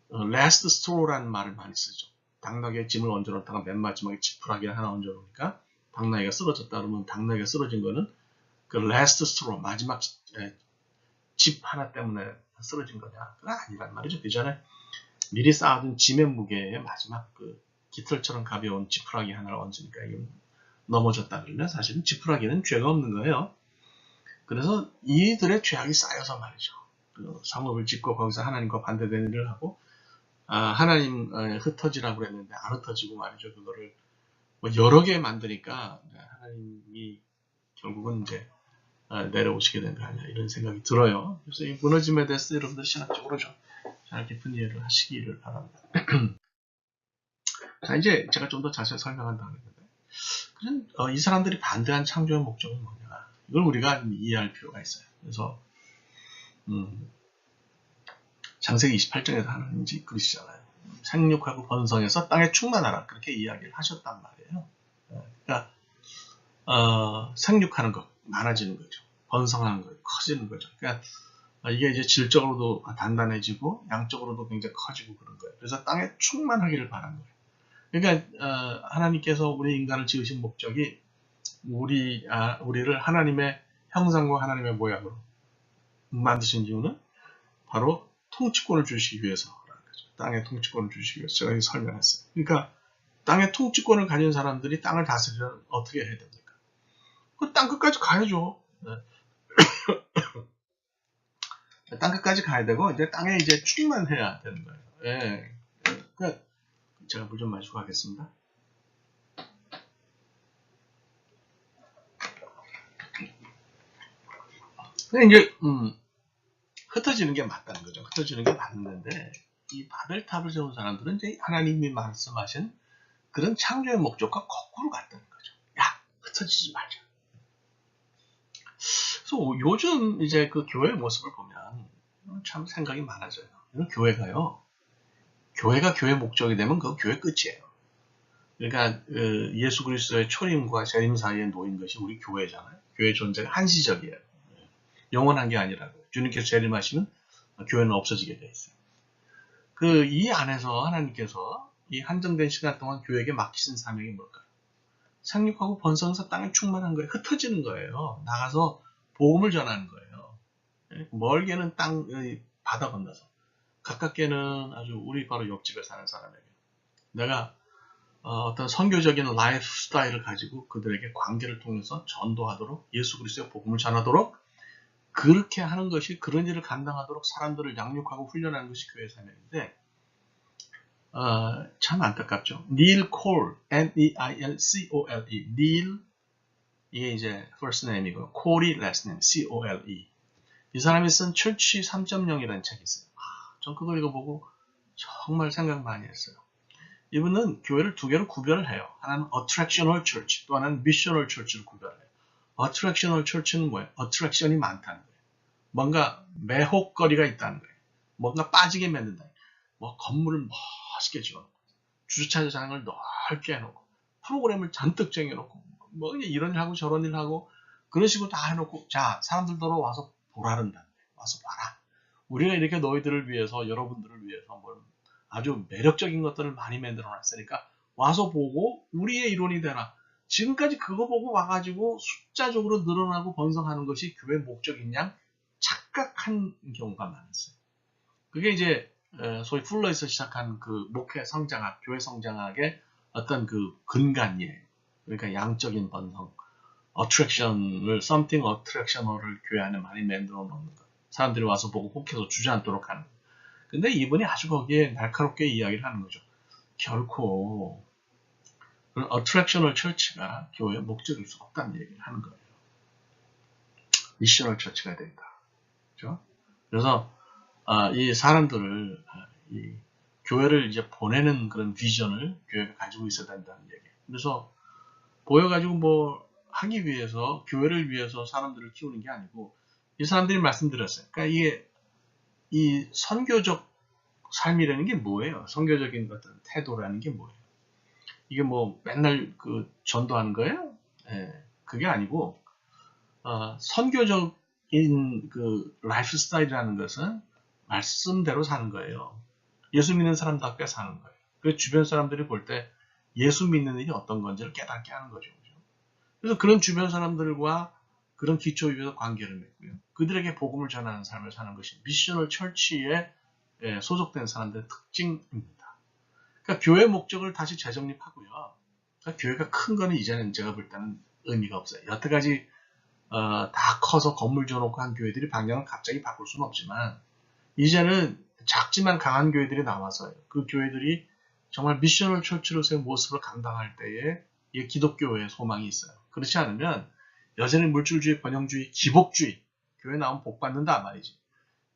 last straw라는 말을 많이 쓰죠. 당나귀에 짐을 얹어놓다가 맨 마지막에 지푸라기 하나 얹어놓으니까 당나귀가 쓰러졌다 그러면 당나귀가 쓰러진 거는 그 last straw 마지막 집 하나 때문에 쓰러진 거냐? 그건 아니란 말이죠. 그 전에 미리 쌓아둔 짐의 무게의 마지막 그 깃털처럼 가벼운 지푸라기 하나를 얹으니까 이게 넘어졌다 그러면 사실은 지푸라기는 죄가 없는 거예요. 그래서 이들의 죄악이 쌓여서 말이죠. 그 성읍을 짓고 거기서 하나님과 반대되는 일을 하고 하나님 흩어지라고 그랬는데 안 흩어지고 말이죠. 그거를 뭐 여러 개 만드니까 하나님이 결국은 이제 내려오시게 된 거 아니야 이런 생각이 들어요. 그래서 이 무너짐에 대해서 여러분들 신학적으로 좀 잘 깊은 이해를 하시기를 바랍니다. 자 이제 제가 좀 더 자세히 설명한다 그랬는데 이 사람들이 반대한 창조의 목적은 뭐냐 이걸 우리가 이해할 필요가 있어요. 그래서 창세기 28장에서 하나님이 그러시잖아요. 생육하고 번성해서 땅에 충만하라 그렇게 이야기를 하셨단 말이에요. 그러니까 생육하는 것, 많아지는 거죠. 번성하는 거, 커지는 거죠. 그러니까 이게 이제 질적으로도 단단해지고 양적으로도 굉장히 커지고 그런 거예요. 그래서 땅에 충만하기를 바란 거예요. 그러니까 하나님께서 우리 인간을 지으신 목적이 우리를 하나님의 형상과 하나님의 모양으로 만드신 이유는 바로 통치권을 주시기 위해서라는 거죠. 땅의 통치권을 주시기 위해서 제가 이렇게 설명했어요. 그러니까 땅의 통치권을 가진 사람들이 땅을 다스리려면 어떻게 해야 됩니까? 그 땅 끝까지 가야죠. 네. 땅 끝까지 가야 되고 이제 땅에 이제 충만해야 되는 거예요. 예. 그러니까 제가 물 좀 마시고 가겠습니다. 근데 이제 흩어지는 게 맞다는 거죠. 흩어지는 게 맞는데 이 바벨탑을 세운 사람들은 이제 하나님이 말씀하신 그런 창조의 목적과 거꾸로 갔다는 거죠. 야, 흩어지지 말자. 그래서 요즘 이제 그 교회의 모습을 보면 참 생각이 많아져요. 이런 교회가요. 교회가 교회 목적이 되면 그 교회 끝이에요. 그러니까 예수 그리스도의 초림과 재림 사이에 놓인 것이 우리 교회잖아요. 교회 존재가 한시적이에요. 영원한 게 아니라고요. 주님께서 재림하시면 교회는 없어지게 돼 있어요. 이 안에서 하나님께서 이 한정된 시간 동안 교회에게 맡기신 사명이 뭘까요? 생육하고 번성해서 땅에 충만한 거예요. 흩어지는 거예요. 나가서 복음을 전하는 거예요. 멀게는 바다 건너서, 가깝게는 아주 우리 바로 옆집에 사는 사람에게 내가 어떤 선교적인 라이프 스타일을 가지고 그들에게 관계를 통해서 전도하도록, 예수 그리스도의 복음을 전하도록, 그렇게 하는 것이, 그런 일을 감당하도록 사람들을 양육하고 훈련하는 것이 교회 사명인데, 참 안타깝죠. 닐 콜, N-E-I-L-C-O-L-E, 닐, 이게 이제 first name이고, 콜이 last name, C-O-L-E. 이 사람이 쓴 철치 3.0이라는 책이 있어요. 전 그걸 읽어보고 정말 생각 많이 했어요. 이분은 교회를 두 개로 구별을 해요. 하나는 attractional church, 또 하나는 missional church로 구별해요. attractional church는 뭐예요? attraction이 많다는 거예요. 뭔가 매혹거리가 있다는 거예요. 뭔가 빠지게 만든다. 뭐 건물을 멋있게 지어놓고, 주차장을 넓게 해놓고, 프로그램을 잔뜩 쟁여놓고, 뭐 이런 일 하고 저런 일 하고, 그런 식으로 다 해놓고, 자, 사람들도 와서 보라는다. 와서 봐라. 우리가 이렇게 너희들을 위해서, 여러분들을 위해서 뭐 아주 매력적인 것들을 많이 만들어 놨으니까 와서 보고 우리의 일원이 되라. 지금까지 그거 보고 와가지고 숫자적으로 늘어나고 번성하는 것이 교회 목적인 양 착각한 경우가 많았어요. 그게 이제 소위 풀러에서 시작한 그 목회 성장학, 교회 성장학의 어떤 그 근간이에요. 그러니까 양적인 번성, attraction을, something attractional을 교회 안에 많이 만들어 놓는 것. 사람들이 와서 보고 혹해서 주저앉도록 하는 것. 근데 이분이 아주 거기에 날카롭게 이야기를 하는 거죠. 결코 그런 attractional church가 교회의 목적일 수 없다는 얘기를 하는 거예요. missional church가 된다. 그렇죠? 그래서 이 사람들을 이 교회를 이제 보내는 그런 비전을 교회가 가지고 있어야 된다는 얘기. 그래서 보여가지고 뭐 하기 위해서, 교회를 위해서 사람들을 키우는 게 아니고, 이 사람들이 말씀드렸어요. 그러니까 이게 이 선교적 삶이라는 게 뭐예요? 선교적인 어떤 태도라는 게 뭐예요? 이게 뭐 맨날 그 전도하는 거예요? 그게 아니고, 선교적인 그 라이프 스타일이라는 것은 말씀대로 사는 거예요. 예수 믿는 사람답게 사는 거예요. 그 주변 사람들이 볼 때 예수 믿는 일이 어떤 건지를 깨닫게 하는 거죠. 그래서 그런 주변 사람들과 그런 기초 위에서 관계를 맺고요. 그들에게 복음을 전하는 삶을 사는 것이 미셔널 철치에 소속된 사람들의 특징입니다. 그러니까 교회 목적을 다시 재정립하고요. 그러니까 교회가 큰 거는 이제는 제가 볼 때는 의미가 없어요. 여태까지 다 커서 건물 지어놓고 한 교회들이 방향을 갑자기 바꿀 수는 없지만, 이제는 작지만 강한 교회들이 나와서 그 교회들이 정말 미셔널 철치로서의 모습을 감당할 때에 이 기독교의 소망이 있어요. 그렇지 않으면 여전히 물질주의, 번영주의, 기복주의, 교회 나오면 복 받는다 말이지.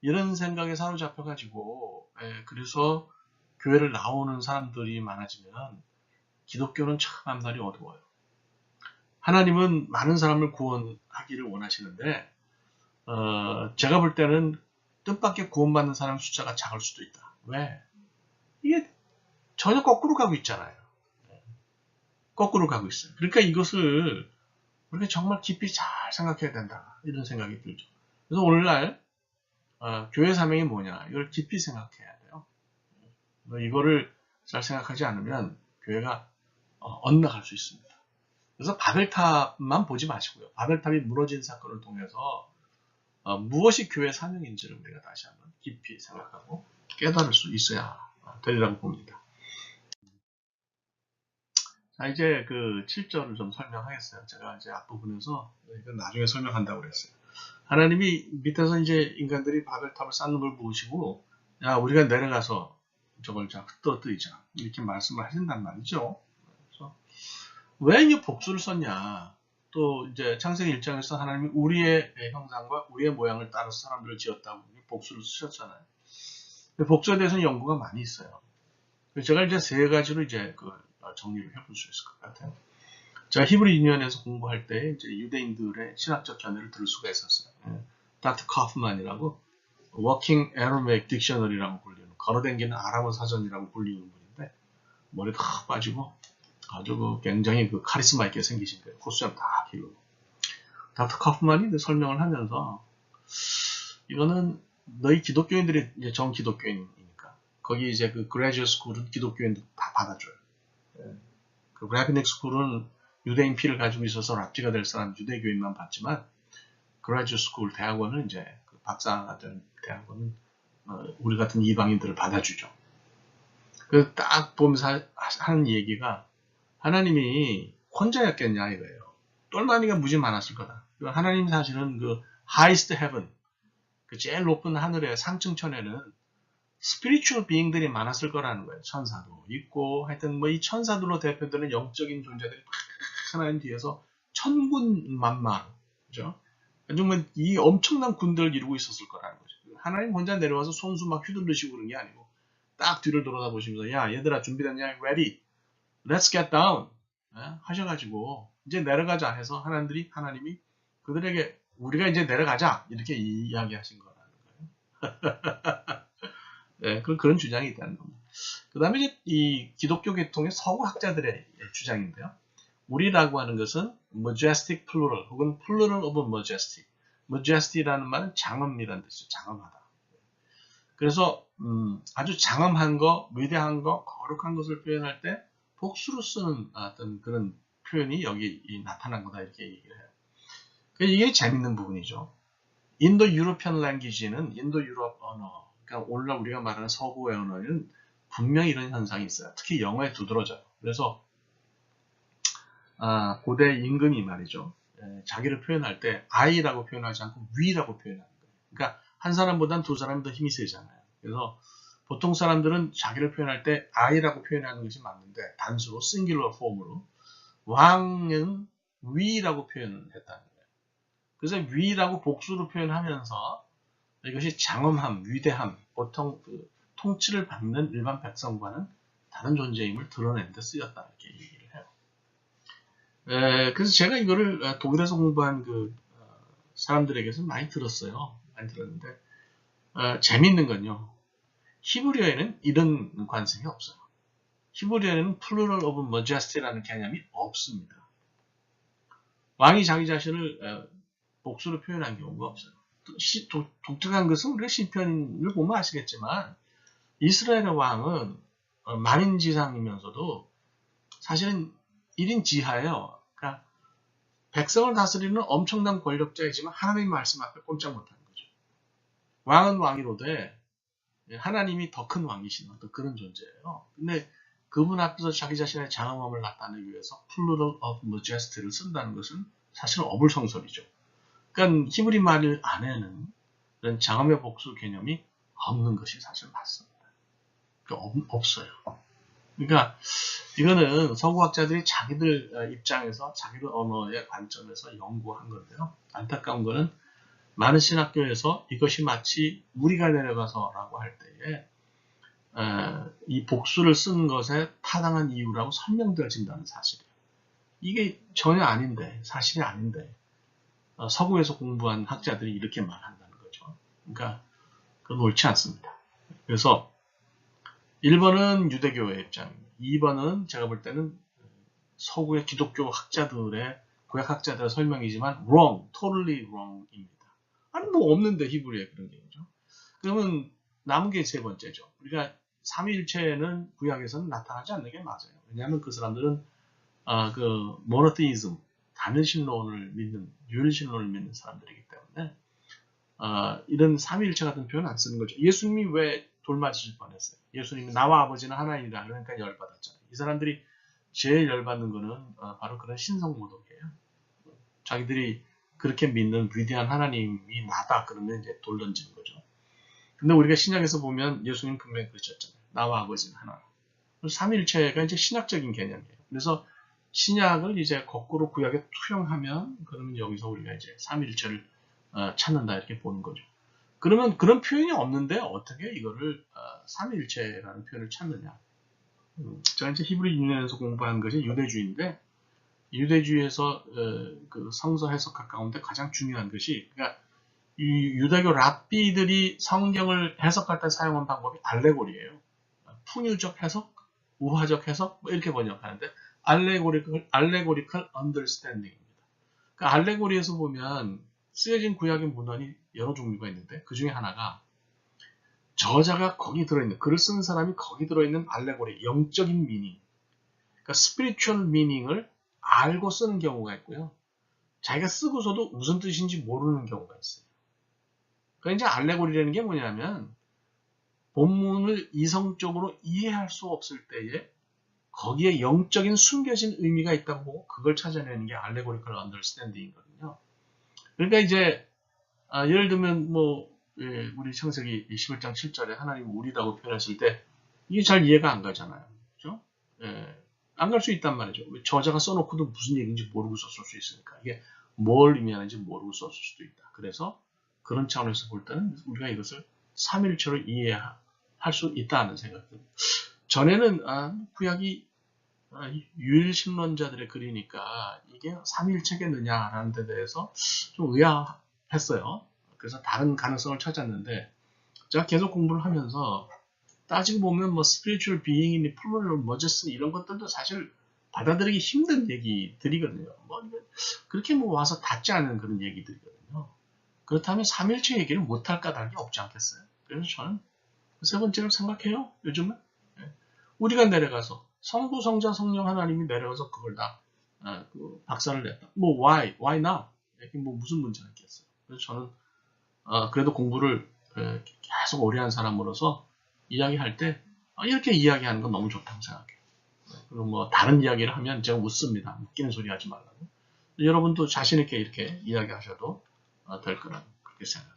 이런 생각에 사로잡혀가지고, 그래서 교회를 나오는 사람들이 많아지면 기독교는 참 앞날이 어두워요. 하나님은 많은 사람을 구원하기를 원하시는데, 제가 볼 때는 뜻밖의 구원받는 사람 숫자가 작을 수도 있다. 왜? 이게 전혀 거꾸로 가고 있잖아요. 거꾸로 가고 있어요. 그러니까 이것을 우리가 정말 깊이 잘 생각해야 된다. 이런 생각이 들죠. 그래서 오늘날 교회 사명이 뭐냐, 이걸 깊이 생각해야 돼요. 이거를 잘 생각하지 않으면 교회가 엇나갈 수 있습니다. 그래서 바벨탑만 보지 마시고요. 바벨탑이 무너진 사건을 통해서 무엇이 교회 사명인지를 우리가 다시 한번 깊이 생각하고 깨달을 수 있어야 되리라고 봅니다. 자, 이제 그 7절을 좀 설명하겠어요. 제가 이제 앞부분에서 이건 나중에 설명한다고 그랬어요. 하나님이 밑에서 이제 인간들이 바벨탑을 쌓는 걸 보시고, 야, 우리가 내려가서 저걸 흩어뜨리자, 이렇게 말씀을 하신단 말이죠. 그래서 왜 이 복수를 썼냐? 또 이제 창세기 1장에서 하나님이 우리의 형상과 우리의 모양을 따라서 사람들을 지었다고 복수를 쓰셨잖아요. 복수에 대해서는 연구가 많이 있어요. 제가 이제 세 가지로 이제 그걸 정리를 해볼 수 있을 것 같아요. 제가 히브리 유니언에서 공부할 때 이제 유대인들의 신학적 견해를 들을 수가 있었어요. 닥터 카프만이라고 워킹 애러메이크 딕셔너리라고 불리는, 걸어댕기는 아람어 사전이라고 불리는 분인데, 머리도 다 빠지고 아주 굉장히 그 카리스마 있게 생기신 거예요. 코수염 다 기르고. 닥터 카프만이 설명을 하면서, 이거는 너희 기독교인들이 이제 정 기독교인이니까 거기 이제 그 그레지어 스쿨은 기독교인들 다 받아줘요. 그 라비닉 스쿨은 유대인 피를 가지고 있어서 랍지가 될 사람 유대교인만 받지만 그레지어 스쿨 대학원은 이제 그 박사가 된 대학원은 우리 같은 이방인들을 받아주죠. 그 딱 보면서 하는 얘기가 하나님이 혼자였겠냐 이거예요. 똘마니가 무지 많았을 거다. 하나님 사실은 그 highest heaven, 그 제일 높은 하늘의 상층천에는 스피리추얼 비잉들이 많았을 거라는 거예요. 천사도 있고 하여튼 뭐 이 천사들로 대표되는 영적인 존재들이 하나님 뒤에서 천군만마, 그죠? 정말 이 엄청난 군대를 이루고 있었을 거라는 거죠. 하나님 혼자 내려와서 손수 막 휘둘르시고 그런 게 아니고 딱 뒤를 돌아다 보시면서 야 얘들아 준비됐냐? Ready? Let's get down. 하셔가지고 이제 내려가자 해서 하나님이 그들에게 우리가 이제 내려가자 이렇게 이야기하신 거라는 거예요. 네, 그런 주장이 있다는 겁니다. 그 다음에 이제 이 기독교 계통의 서구 학자들의 주장인데요. 우리라고 하는 것은 majestic plural 혹은 plural of majesty. majesty라는 말은 장엄이라는 뜻이죠. 장엄하다. 그래서 아주 장엄한 거, 위대한 거, 거룩한 것을 표현할 때 복수로 쓰는 어떤 그런 표현이 여기 나타난 거다 이렇게 얘기를 해요. 이게 재밌는 부분이죠. 인도 유로피안 랭귀지는 인도 유럽 언어, 그러니까 오늘날 우리가 말하는 서구의 언어에는 분명히 이런 현상이 있어요. 특히 영어에 두드러져요. 그래서 고대 임금이 말이죠. 자기를 표현할 때 I라고 표현하지 않고 we라고 표현하는 거예요. 그러니까 한 사람보다는 두 사람이 더 힘이 세잖아요. 그래서 보통 사람들은 자기를 표현할 때 I라고 표현하는 것이 맞는데 단수로 싱귤러 폼으로 왕은 we라고 표현했다는 거예요. 그래서 we라고 복수로 표현하면서 이것이 장엄함, 위대함, 보통 그 통치를 받는 일반 백성과는 다른 존재임을 드러내는 데 쓰였다 이렇게 얘기를 해요. 그래서 제가 이거를 독일에서 공부한 그 사람들에게서 많이 들었어요. 많이 들었는데 재밌는 건요. 히브리어에는 이런 관습이 없어요. 히브리어에는 plural of majesty라는 개념이 없습니다. 왕이 자기 자신을 복수로 표현한 경우가 없어요. 독특한 것은 우리가 시편을 보면 아시겠지만 이스라엘의 왕은 만인지상이면서도 사실은 1인 지하예요. 그러니까 백성을 다스리는 엄청난 권력자이지만 하나님의 말씀 앞에 꼼짝 못하는 거죠. 왕은 왕이로되 하나님이 더 큰 왕이신 어떤 그런 존재예요. 근데 그분 앞에서 자기 자신의 장엄함을 나타내기 위해서 plural of majesty를 쓴다는 것은 사실 어불성설이죠. 그러니까 히브리 말 안에는 이런 장엄의 복수 개념이 없는 것이 사실 맞습니다. 그러니까 없어요. 그러니까 이거는 서구학자들이 자기들 입장에서 자기들 언어의 관점에서 연구한 건데요. 안타까운 거는 많은 신학교에서 이것이 마치 우리가 내려가서라고 할 때에 이 복수를 쓴 것에 타당한 이유라고 설명되어진다는 사실이에요. 이게 전혀 아닌데, 사실이 아닌데 서구에서 공부한 학자들이 이렇게 말한다는 거죠. 그러니까 그건 옳지 않습니다. 그래서 1번은 유대교의 입장입니다. 2번은 제가 볼 때는 서구의 기독교 학자들의 구약학자들의 설명이지만 wrong, totally wrong입니다. 아니 뭐 없는데 히브리에 그런 얘기죠. 그러면 남은 게 세 번째죠. 우리가 삼위일체는 구약에서는 나타나지 않는 게 맞아요. 왜냐하면 그 사람들은 그 모노테이즘, 단일신론을 믿는, 유일신론을 믿는 사람들이기 때문에 이런 삼위일체 같은 표현 안 쓰는 거죠. 예수님이 왜 돌 맞으실 뻔했어요? 예수님이 나와 아버지는 하나이다. 그러니까 열받았잖아요. 이 사람들이 제일 열받는 거는 바로 그런 신성모독이에요. 자기들이 그렇게 믿는 위대한 하나님이 나다. 그러면 이제 돌 던지는 거죠. 근데 우리가 신약에서 보면 예수님 분명히 그러셨잖아요. 나와 아버지는 하나. 삼위일체가 이제 신학적인 개념이에요. 그래서 신약을 이제 거꾸로 구약에 투영하면 그러면 여기서 우리가 이제 삼위일체를 찾는다 이렇게 보는 거죠. 그러면 그런 표현이 없는데 어떻게 이거를 삼위일체라는 표현을 찾느냐? 제가 이제 히브리 유년에서 공부한 것이 유대주의인데 유대주의에서 그 성서 해석학 가운데 가장 중요한 것이 그러니까 이 유대교 랍비들이 성경을 해석할 때 사용한 방법이 알레고리예요. 풍유적 해석, 우화적 해석 뭐 이렇게 번역하는데 알레고리컬 언더스탠딩입니다. 그러니까 알레고리에서 보면 쓰여진 구약의 문헌이 여러 종류가 있는데 그 중에 하나가 저자가 거기 들어있는, 글을 쓰는 사람이 거기 들어있는 알레고리, 영적인 미닝, 그러니까 스피리추얼 미닝을 알고 쓰는 경우가 있고요. 자기가 쓰고서도 무슨 뜻인지 모르는 경우가 있어요. 그러니까 이제 알레고리라는 게 뭐냐면 본문을 이성적으로 이해할 수 없을 때에 거기에 영적인 숨겨진 의미가 있다고 보고 그걸 찾아내는 게 알레고리컬 언더스탠딩이거든요. 그러니까 이제 예를 들면 뭐 우리 창세기 21장 7절에 하나님 우리라고 표현했을 때 이게 잘 이해가 안 가잖아요. 그죠? 안 갈 수 있단 말이죠. 저자가 써놓고도 무슨 얘기인지 모르고 썼을 수 있으니까 이게 뭘 의미하는지 모르고 썼을 수도 있다. 그래서 그런 차원에서 볼 때는 우리가 이것을 삼일체로 이해할 수 있다는 생각입니다. 전에는 구약이 유일신론자들의 글이니까 이게 삼일체겠느냐라는 데 대해서 좀 의아했어요. 그래서 다른 가능성을 찾았는데 제가 계속 공부를 하면서 따지고 보면 뭐 스피리추얼 비잉이니 플루럴 머제스 이런 것들도 사실 받아들이기 힘든 얘기들이거든요. 뭐 그렇게 뭐 와서 닿지 않은 그런 얘기들이거든요. 그렇다면 삼일체 얘기를 못할 까닭이 없지 않겠어요? 그래서 저는 세 번째로 생각해요. 요즘은 우리가 내려가서 성부, 성자, 성령 하나님이 내려가서 그걸 다 박살을 냈다. 뭐 why not? 이게 뭐 무슨 문제가 있겠어요? 그래서 저는 그래도 공부를 계속 오래 한 사람으로서 이야기할 때 이렇게 이야기하는 건 너무 좋다고 생각해요. 그리고 뭐 다른 이야기를 하면 제가 웃습니다. 웃기는 소리 하지 말라고. 여러분도 자신 있게 이렇게 이야기하셔도 될 거라고 그렇게 생각합니다.